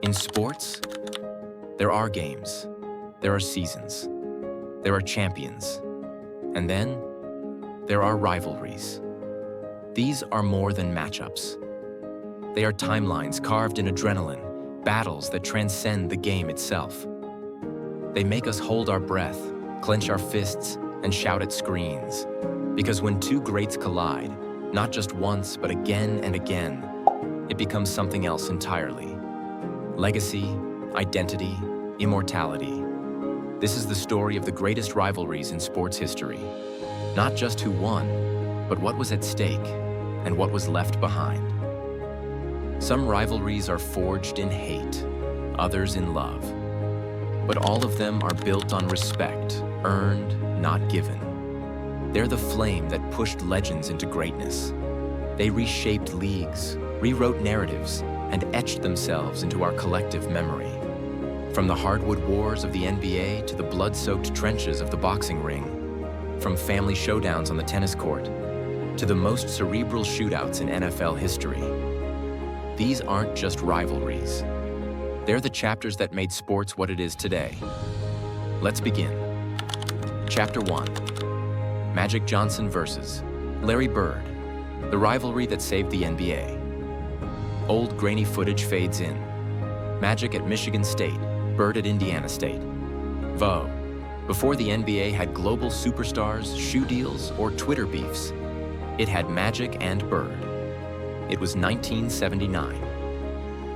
In sports, there are games, there are seasons, there are champions, and then there are rivalries. These are more than matchups. They are timelines carved in adrenaline, battles that transcend the game itself. They make us hold our breath, clench our fists, and shout at screens. Because when two greats collide, not just once, but again and again, it becomes something else entirely. Legacy, identity, immortality. This is the story of the greatest rivalries in sports history. Not just who won, but what was at stake and what was left behind. Some rivalries are forged in hate, others in love. But all of them are built on respect, earned, not given. They're the flame that pushed legends into greatness. They reshaped leagues, rewrote narratives, and etched themselves into our collective memory. From the hardwood wars of the NBA to the blood-soaked trenches of the boxing ring, from family showdowns on the tennis court to the most cerebral shootouts in NFL history. These aren't just rivalries. They're the chapters that made sports what it is today. Let's begin. Chapter 1. Magic Johnson versus Larry Bird, the rivalry that saved the NBA. Old grainy footage fades in. Magic at Michigan State, Bird at Indiana State. Voe. Before the NBA had global superstars, shoe deals, or Twitter beefs, it had Magic and Bird. It was 1979.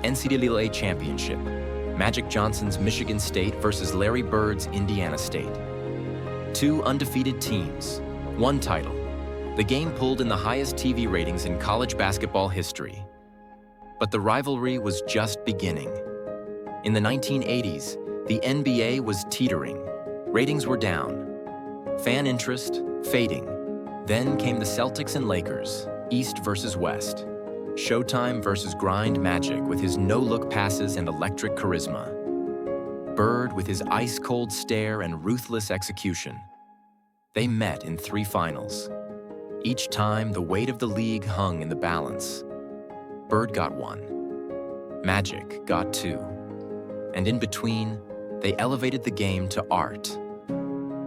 NCAA Championship. Magic Johnson's Michigan State versus Larry Bird's Indiana State. Two undefeated teams, one title. The game pulled in the highest TV ratings in college basketball history. But the rivalry was just beginning. In the 1980s, the NBA was teetering. Ratings were down. Fan interest fading. Then came the Celtics and Lakers, East versus West. Showtime versus grind Magic with his no-look passes and electric charisma. Bird with his ice-cold stare and ruthless execution. They met in 3 finals. Each time, the weight of the league hung in the balance. Bird got 1. Magic got 2. And in between, they elevated the game to art.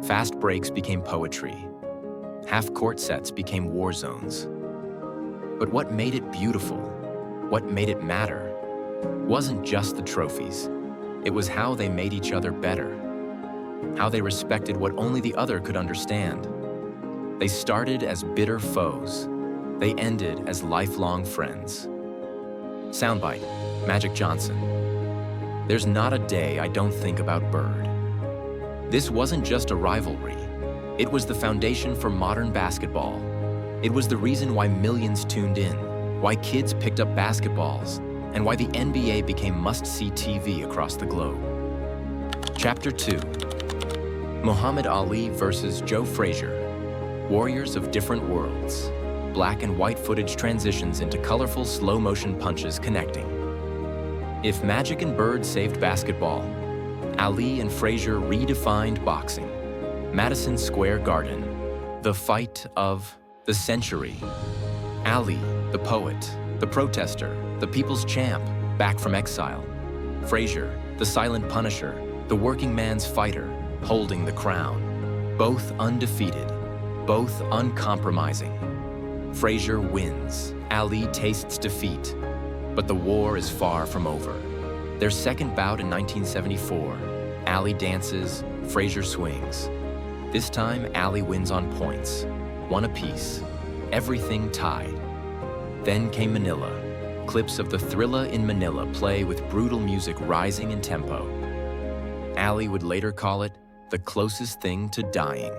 Fast breaks became poetry. Half-court sets became war zones. But what made it beautiful, what made it matter, wasn't just the trophies. It was how they made each other better. How they respected what only the other could understand. They started as bitter foes. They ended as lifelong friends. Soundbite, Magic Johnson. There's not a day I don't think about Bird. This wasn't just a rivalry. It was the foundation for modern basketball. It was the reason why millions tuned in, why kids picked up basketballs, and why the NBA became must-see TV across the globe. Chapter 2. Muhammad Ali versus Joe Frazier. Warriors of different worlds. Black and white footage transitions into colorful slow-motion punches connecting. If Magic and Bird saved basketball, Ali and Frazier redefined boxing. Madison Square Garden. The fight of the century. Ali, the poet, the protester, the people's champ, back from exile. Frazier, the silent punisher, the working man's fighter, holding the crown. Both undefeated, both uncompromising. Frazier wins. Ali tastes defeat. But the war is far from over. Their second bout in 1974, Ali dances, Frazier swings. This time, Ali wins on points. 1 apiece. Everything tied. Then came Manila. Clips of the Thrilla in Manila play with brutal music rising in tempo. Ali would later call it the closest thing to dying.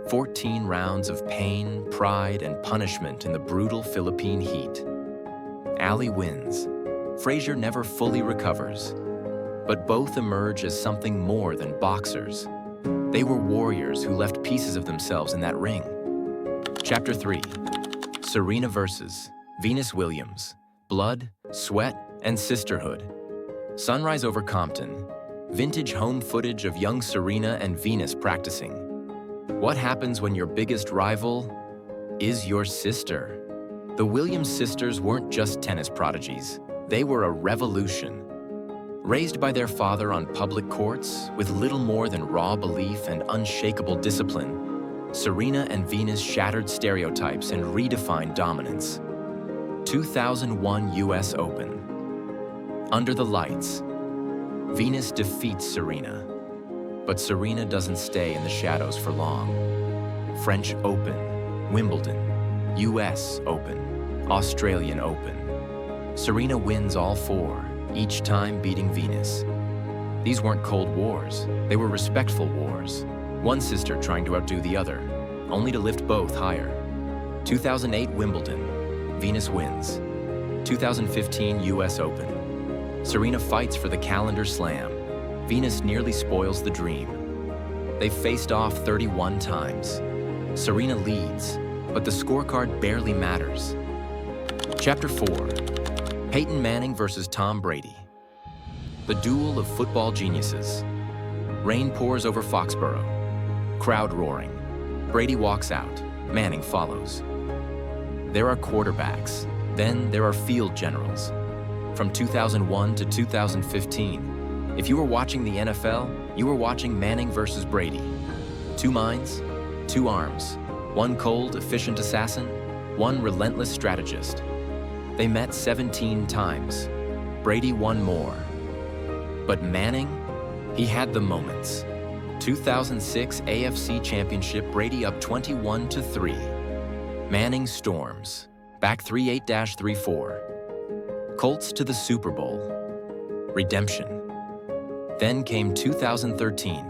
14 rounds of pain, pride, and punishment in the brutal Philippine heat. Ali wins. Frazier never fully recovers. But both emerge as something more than boxers. They were warriors who left pieces of themselves in that ring. Chapter 3. Serena versus Venus Williams. Blood, sweat, and sisterhood. Sunrise over Compton. Vintage home footage of young Serena and Venus practicing. What happens when your biggest rival is your sister? The Williams sisters weren't just tennis prodigies. They were a revolution. Raised by their father on public courts, with little more than raw belief and unshakable discipline, Serena and Venus shattered stereotypes and redefined dominance. 2001 US Open. Under the lights, Venus defeats Serena. But Serena doesn't stay in the shadows for long. French Open, Wimbledon, US Open, Australian Open. Serena wins all four, each time beating Venus. These weren't cold wars, they were respectful wars. One sister trying to outdo the other, only to lift both higher. 2008 Wimbledon, Venus wins. 2015 US Open. Serena fights for the calendar slam. Venus nearly spoils the dream. They've faced off 31 times. Serena leads, but the scorecard barely matters. Chapter 4. Peyton Manning versus Tom Brady. The duel of football geniuses. Rain pours over Foxborough. Crowd roaring. Brady walks out. Manning follows. There are quarterbacks. Then there are field generals. From 2001 to 2015, if you were watching the NFL, you were watching Manning versus Brady. Two minds, two arms, one cold, efficient assassin, one relentless strategist. They met 17 times. Brady won more. But Manning, he had the moments. 2006 AFC Championship, Brady up 21-3. Manning storms, back 3-8-3-4. Colts to the Super Bowl. Redemption. Then came 2013.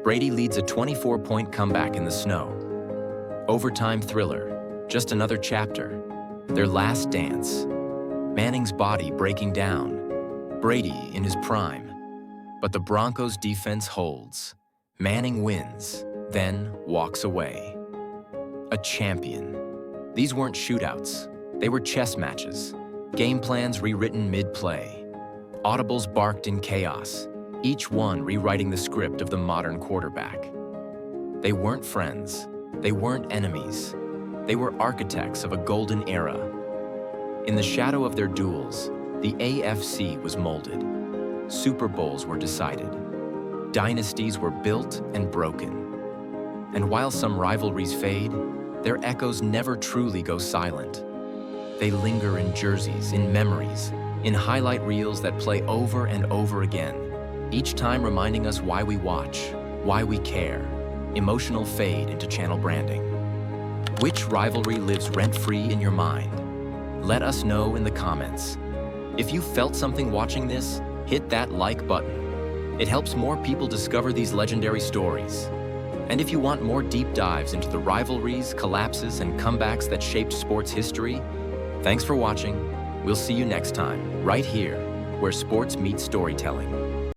Brady leads a 24-point comeback in the snow. Overtime thriller, just another chapter. Their last dance. Manning's body breaking down. Brady in his prime. But the Broncos' defense holds. Manning wins, then walks away. A champion. These weren't shootouts. They were chess matches. Game plans rewritten mid-play. Audibles barked in chaos, each one rewriting the script of the modern quarterback. They weren't friends. They weren't enemies. They were architects of a golden era. In the shadow of their duels, the AFC was molded. Super Bowls were decided. Dynasties were built and broken. And while some rivalries fade, their echoes never truly go silent. They linger in jerseys, in memories, in highlight reels that play over and over again, each time reminding us why we watch, why we care. Emotional fade into channel branding. Which rivalry lives rent-free in your mind? Let us know in the comments. If you felt something watching this, hit that like button. It helps more people discover these legendary stories. And if you want more deep dives into the rivalries, collapses, and comebacks that shaped sports history, thanks for watching. We'll see you next time, right here, where sports meets storytelling.